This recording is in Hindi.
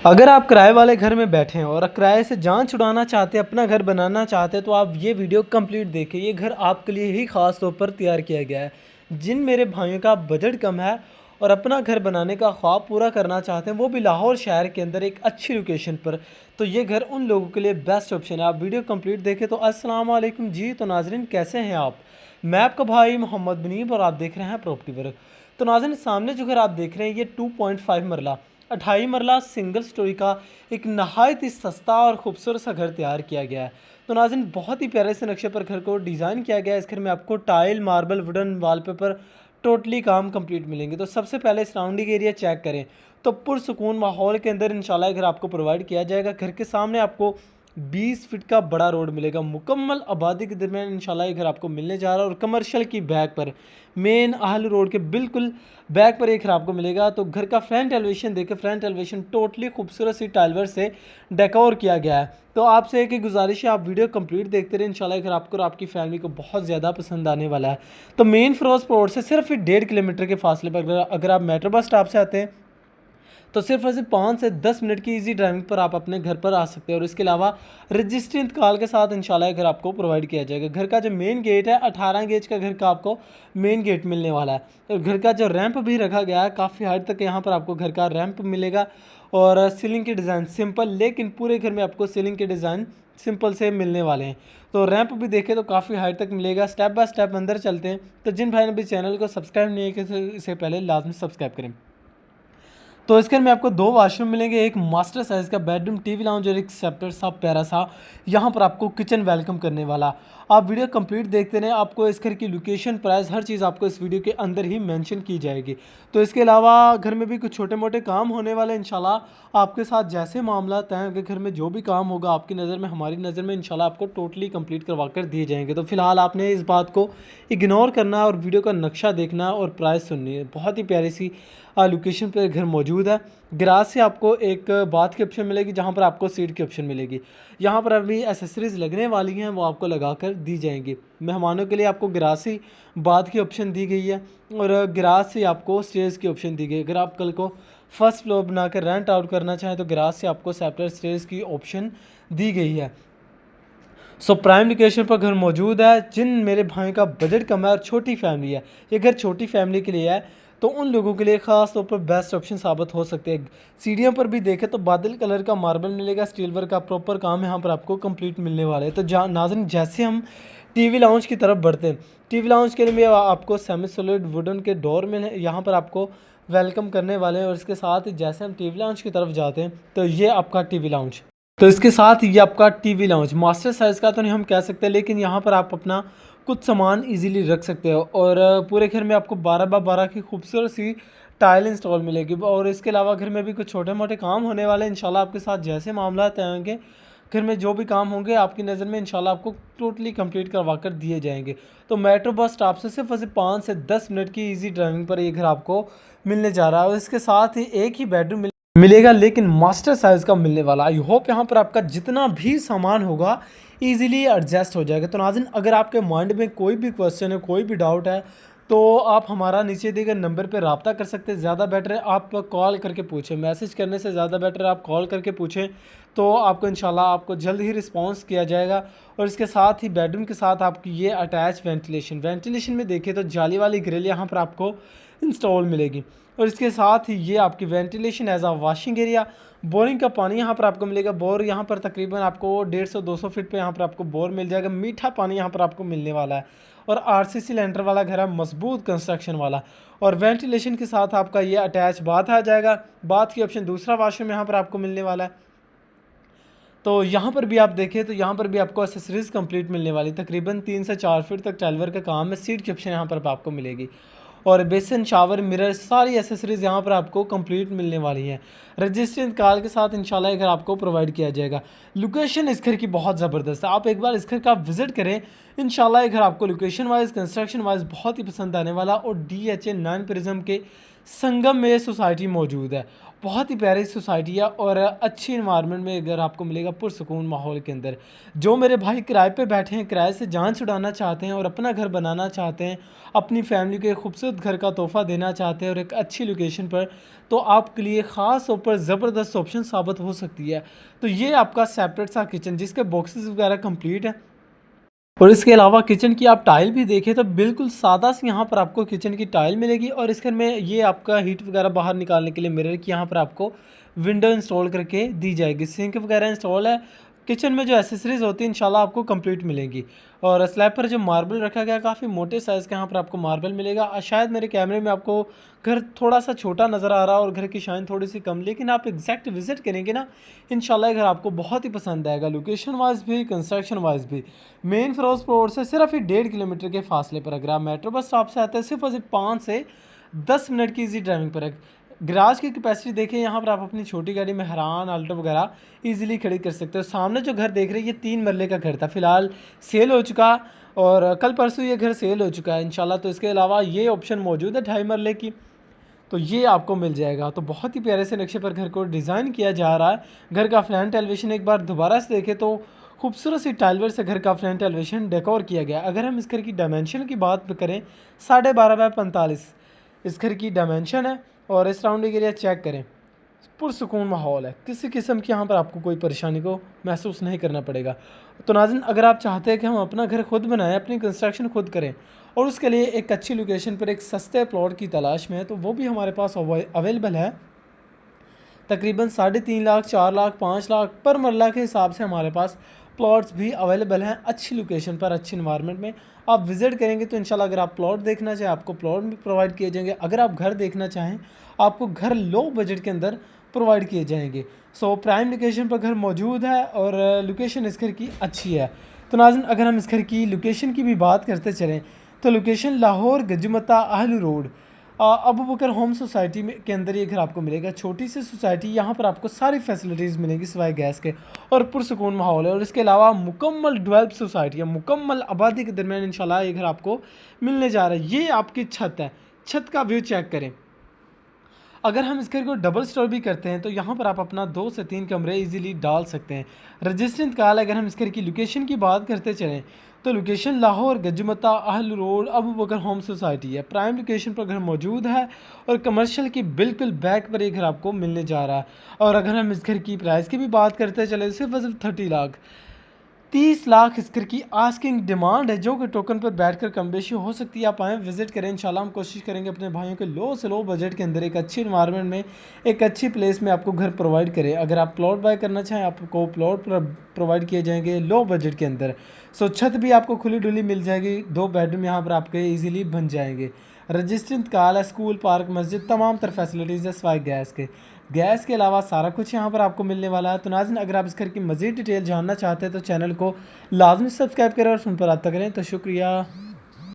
अगर आप किराए वाले घर में बैठे हैं और किराए से जान छुड़ाना चाहते हैं, अपना घर बनाना चाहते हैं, तो आप ये वीडियो कंप्लीट देखें। ये घर आपके लिए ही ख़ास तौर पर तैयार किया गया है। जिन मेरे भाइयों का बजट कम है और अपना घर बनाने का ख्वाब पूरा करना चाहते हैं, वो भी लाहौर शहर के अंदर एक अच्छी लोकेशन पर, तो ये घर उन लोगों के लिए बेस्ट ऑप्शन है। आप वीडियो कंप्लीट देखें। तो अस्सलाम वालेकुम जी। तो नाजरीन, कैसे हैं आप? मैं आपका भाई मोहम्मद मुनीब और आप देख रहे हैं प्रॉपर्टी वर्क। तो नाज़रीन, सामने जो घर आप देख रहे हैं, ये 2.5 मरला 28 मरला सिंगल स्टोरी का एक नहायत ही सस्ता और खूबसूरत सा घर तैयार किया गया है। तो नाज़रीन, बहुत ही प्यारे से नक्शे पर घर को डिज़ाइन किया गया है। इस घर में आपको tile, marble, wooden wallpaper totally काम कंप्लीट मिलेंगे। तो सबसे पहले सराउंडिंग एरिया चेक करें तो पुरसुकून माहौल के अंदर इंशाल्लाह घर आपको प्रोवाइड किया जाएगा। घर के सामने आपको 20 फीट का बड़ा रोड मिलेगा। मुकम्मल आबादी के दरमियान इंशाल्लाह ये घर आपको मिलने जा रहा है और कमर्शियल की बैक पर, मेन आहल रोड के बिल्कुल बैक पर एक घर आपको मिलेगा। तो घर का फ्रंट एलिवेशन देखें, फ्रंट एलिवेशन टोटली खूबसूरत सी टाइलवर से डेकोर किया गया है। तो आपसे एक ही गुजारिश है, आप वीडियो कंप्लीट देखते रहे। इंशाल्लाह घर आपको और आपकी फैमिली को बहुत ज़्यादा पसंद आने वाला है। तो मेन फिरोज रोड से सिर्फ 1.5 किलोमीटर के फासले पर अगर आप मेट्रो बस स्टॉप से आते हैं तो सिर्फ ऐसे 5 से 10 मिनट की इजी ड्राइविंग पर आप अपने घर पर आ सकते हैं। और इसके अलावा रजिस्ट्री इंतकाल के साथ इंशाल्लाह घर आपको प्रोवाइड किया जाएगा। घर का जो मेन गेट है, 18 गेज का घर का आपको मेन गेट मिलने वाला है। और घर का जो रैंप भी रखा गया है, काफ़ी हाइट तक यहाँ पर आपको घर का रैंप मिलेगा। और सीलिंग के डिज़ाइन सिंपल, लेकिन पूरे घर में आपको सीलिंग के डिज़ाइन सिंपल से मिलने वाले हैं। तो रैंप भी देखें तो काफ़ी हाइट तक मिलेगा। स्टेप बाय स्टेप अंदर चलते हैं। तो जिन भाई ने भी चैनल को सब्सक्राइब नहीं किया, इससे पहले लाजमी सब्सक्राइब करें। तो इसके में आपको 2 वाशरूम मिलेंगे, एक मास्टर साइज़ का बेडरूम, टीवी लाउंज और एक सेपरेट सा प्यारा सा यहाँ पर आपको किचन वेलकम करने वाला। आप वीडियो कंप्लीट देखते रहें, आपको इस घर की लोकेशन, प्राइस, हर चीज़ आपको इस वीडियो के अंदर ही मेंशन की जाएगी। तो इसके अलावा घर में भी कुछ छोटे मोटे काम होने वाले इंशाल्लाह आपके साथ। जैसे मामला तय होंगे, घर में जो भी काम होगा आपकी नज़र में, हमारी नज़र में, इंशाल्लाह आपको टोटली कंप्लीट करवा कर दिए जाएंगे। तो फिलहाल आपने इस बात को इग्नोर करना और वीडियो का नक्शा देखना और प्राइस सुननी है। बहुत ही प्यारी सी लोकेशन पर घर मौजूद है। गैराज से आपको एक बाथ की ऑप्शन मिलेगी, जहाँ पर आपको सीट की ऑप्शन मिलेगी। यहाँ पर अभी एसेसरीज़ लगने वाली हैं, वो आपको लगा कर दी जाएंगी। मेहमानों के लिए आपको गैराज से बाथ की ऑप्शन दी गई है और गैराज से आपको स्टेयर्स की ऑप्शन दी गई है। अगर आप कल को फर्स्ट फ्लोर बनाकर रेंट आउट करना चाहें तो गैराज से आपको सेपरेट स्टेयर्स की ऑप्शन दी गई है। सो प्राइम लोकेशन पर घर मौजूद है। जिन मेरे भाई का बजट कम है और छोटी फैमिली है, ये घर छोटी फैमिली के लिए है, तो उन लोगों के लिए ख़ास तौर पर बेस्ट ऑप्शन साबित हो सकते हैं। सीढ़ियों पर भी देखें तो बादल कलर का मार्बल मिलेगा, स्टील वर्क का प्रॉपर काम यहाँ पर आपको कंप्लीट मिलने वाला है। तो नाज़रीन, जैसे हम टीवी लाउंज की तरफ बढ़ते हैं, टीवी लाउंज के लिए आपको सेमी सॉलिड वुडन के डोर में यहाँ पर आपको वेलकम करने वाले हैं। और इसके साथ ही जैसे हम टीवी लाउंज की तरफ जाते हैं तो ये आपका टीवी लाउंज, तो इसके साथ ये आपका टीवी लाउंज मास्टर साइज़ का तो नहीं हम कह सकते, लेकिन यहाँ पर आप अपना कुछ सामान इजीली रख सकते हो। और पूरे घर में आपको 12x12 की खूबसूरत सी टाइल इंस्टॉल मिलेगी। और इसके अलावा घर में भी कुछ छोटे मोटे काम होने वाले हैं इंशाल्लाह आपके साथ। जैसे मामला तय होंगे, घर में जो भी काम होंगे आपकी नज़र में, इंशाल्लाह आपको टोटली कंप्लीट करवा कर दिए जाएंगे। तो मेट्रो बस स्टॉप से सिर्फ 5 से 10 मिनट की ईजी ड्राइविंग पर ये घर आपको मिलने जा रहा है। और इसके साथ ही एक ही बेडरूम मिलेगा, लेकिन मास्टर साइज़ का मिलने वाला। आई होप यहाँ पर आपका जितना भी सामान होगा ईजिली एडजस्ट हो जाएगा। तो नाज़रीन, अगर आपके माइंड में कोई भी क्वेश्चन है, कोई भी डाउट है, तो आप हमारा नीचे दिए गए नंबर पर रब्ता कर सकते हैं। ज़्यादा बेटर है आप कॉल करके पूछें, मैसेज करने से ज़्यादा बेटर है आप कॉल करके पूछें, तो आपको इंशाल्लाह आपको जल्द ही रिस्पांस किया जाएगा। और इसके साथ ही बेडरूम के साथ आपकी ये अटैच वेंटिलेशन में देखें तो जाली वाली ग्रिल यहाँ पर आपको इंस्टॉल मिलेगी। और इसके साथ ही ये आपकी वेंटिलेशन एज आ वॉशिंग एरिया, बोरिंग का पानी यहाँ पर आपको मिलेगा। बोर यहाँ पर तकरीबन आपको 150-200 फीट पे यहाँ पर आपको बोर मिल जाएगा। मीठा पानी यहाँ पर आपको मिलने वाला है। और आरसीसी लेंटर वाला घर है, मजबूत कंस्ट्रक्शन वाला। और वेंटिलेशन के साथ आपका ये अटैच बाथ आ जाएगा। बाथ की ऑप्शन, दूसरा वाशरूम यहाँ पर आपको मिलने वाला है। तो यहाँ पर भी आप देखें तो यहाँ पर भी आपको एसेसरीज़ कंप्लीट मिलने वाली। तकरीबन 3 से 4 फीट तक टाइलवर का काम है। सीट की ऑप्शन यहाँ पर आपको मिलेगी। और बेसन, शावर, मिरर, सारी एसेसरीज़ यहाँ पर आपको कंप्लीट मिलने वाली हैं। रजिस्ट्री इंतकाल के साथ इंशाल्लाह घर आपको प्रोवाइड किया जाएगा। लोकेशन इस घर की बहुत ज़बरदस्त है, आप एक बार इस घर का विज़िट करें। इंशाल्लाह घर आपको लोकेशन वाइज, कंस्ट्रक्शन वाइज बहुत ही पसंद आने वाला। और DHA 9 प्रिज्म के संगम में सोसाइटी मौजूद है। बहुत ही प्यारी सोसाइटी है और अच्छी इन्वायरमेंट में अगर आपको मिलेगा पुरसकून माहौल के अंदर। जो मेरे भाई किराए पे बैठे हैं, किराए से जान छुड़ाना चाहते हैं और अपना घर बनाना चाहते हैं, अपनी फैमिली को एक खूबसूरत घर का तोहफ़ा देना चाहते हैं और एक अच्छी लोकेशन पर, तो आपके लिए ख़ास तौर पर ज़बरदस्त ऑप्शन साबित हो सकती है। तो ये आपका सेपरेट सा किचन जिसके बॉक्सेस वगैरह कंप्लीट हैं, और इसके अलावा किचन की आप टाइल भी देखें तो बिल्कुल सादा सी यहाँ पर आपको किचन की टाइल मिलेगी। और इस घर में ये आपका हीट वगैरह बाहर निकालने के लिए मिरर की यहाँ पर आपको विंडो इंस्टॉल करके दी जाएगी। सिंक वगैरह इंस्टॉल है। किचन में जो एसेसरीज़ होती है इंशाल्लाह आपको कंप्लीट मिलेंगी। और स्लैब पर जो मार्बल रखा गया है काफ़ी मोटे साइज़ का यहाँ पर आपको मार्बल मिलेगा। शायद मेरे कैमरे में आपको घर थोड़ा सा छोटा नज़र आ रहा है और घर की शाइन थोड़ी सी कम, लेकिन आप एग्जैक्ट विजिट करेंगे ना, इंशाल्लाह घर आपको बहुत ही पसंद आएगा। लोकेशन वाइज भी, कंस्ट्रक्शन वाइज भी। मेन फिरोजपुर रोड से सिर्फ ही 1.5 किलोमीटर के फासले पर अगर आप मेट्रो बस स्टॉप से आते हैं, सिर्फ और सिर्फ 5 से 10 मिनट की इजी ड्राइविंग पर है। गराज की कैपेसिटी देखें, यहाँ पर आप अपनी छोटी गाड़ी में मेहरान आल्टो वगैरह इजीली खड़ी कर सकते हो। सामने जो घर देख रहे हैं ये 3 मरले का घर था, फिलहाल सेल हो चुका और कल परसों ये घर सेल हो चुका है इंशाल्लाह। तो इसके अलावा ये ऑप्शन मौजूद है 2.5 मरले की, तो ये आपको मिल जाएगा। तो बहुत ही प्यारे से नक्शे पर घर को डिज़ाइन किया जा रहा है। घर का फ्रंट एलिवेशन एक बार दोबारा से देखें तो खूबसूरत सी टाइलवर से घर का फ्रंट एलिवेशन डेकोर किया गया। अगर हम इस घर की डायमेंशन की बात करें, 12.5 बाय 45 इस घर की डायमेंशन है। और इस सराउंडिंग एरिया चेक करें, पुरसुकून माहौल है, किसी किस्म की यहाँ पर आपको कोई परेशानी को महसूस नहीं करना पड़ेगा। तो नाज़रीन, अगर आप चाहते हैं कि हम अपना घर खुद बनाएं, अपनी कंस्ट्रक्शन खुद करें और उसके लिए एक अच्छी लोकेशन पर एक सस्ते प्लॉट की तलाश में है, तो वो भी हमारे पास अवेलेबल है। तकरीबन 3.5 लाख, 4 लाख, 5 लाख पर मरला के हिसाब से हमारे पास प्लॉट्स भी अवेलेबल हैं अच्छी लोकेशन पर, अच्छी इन्वायरमेंट में। आप विज़िट करेंगे तो इंशाल्लाह अगर आप प्लॉट देखना चाहें आपको प्लॉट भी प्रोवाइड किए जाएंगे। अगर आप घर देखना चाहें आपको घर लो बजट के अंदर प्रोवाइड किए जाएंगे। सो प्राइम लोकेशन पर घर मौजूद है और लोकेशन इस घर की अच्छी है। तो नाज़रीन, अगर हम इस घर की लोकेशन की भी बात करते चलें तो लोकेशन लाहौर गजुमता आहलू रोड अबू बकर होम सोसाइटी में के अंदर ये घर आपको मिलेगा। छोटी सी सोसाइटी, यहाँ पर आपको सारी फैसिलिटीज़ मिलेंगी सिवाय गैस के, और पुरसुकून माहौल है। और इसके अलावा मुकम्मल डेवलप सोसाइटी है, मुकम्मल आबादी के दरमियान इंशाल्लाह ये घर आपको मिलने जा रहा है। ये आपकी छत है, छत का व्यू चेक करें। अगर हम इस घर को डबल स्टोर भी करते हैं तो यहाँ पर आप अपना 2 से 3 कमरे इजीली डाल सकते हैं। रजिस्टर इंतकाल, अगर हम इस घर की लोकेशन की बात करते चलें तो लोकेशन लाहौर गजुमता आहल रोड अबू बकर होम सोसाइटी है। प्राइम लोकेशन पर घर मौजूद है और कमर्शियल की बिल्कुल बैक पर ये घर आपको मिलने जा रहा है। और अगर हम इस घर की प्राइस की भी बात करते चले, सिर्फ 30 लाख 30 लाख इस घर की आस्किंग डिमांड है, जो कि टोकन पर बैठकर कम बेशी हो सकती है। आप आएँ, विजिट करें, इंशाल्लाह हम कोशिश करेंगे अपने भाइयों के लो से लो बजट के अंदर एक अच्छी इन्वायरमेंट में, एक अच्छी प्लेस में आपको घर प्रोवाइड करें। अगर आप प्लॉट बाय करना चाहें आपको प्लॉट प्रोवाइड किए जाएंगे लो बजट के अंदर। सो छत भी आपको खुली डुली मिल जाएगी, 2 बेडरूम यहाँ पर आपके ईजिली बन जाएंगे। रजिस्टर इंतकाल है, स्कूल, पार्क, मस्जिद, तमाम तर फैसिलिटीज़ है सिवाय गैस के। गैस के अलावा सारा कुछ यहाँ पर आपको मिलने वाला है। तो नाज़रीन, अगर आप इस घर की मज़ीद डिटेल जानना चाहते हैं तो चैनल को लाजमी सब्सक्राइब करें और फ़ोन पर रब्ता करें। तो शुक्रिया।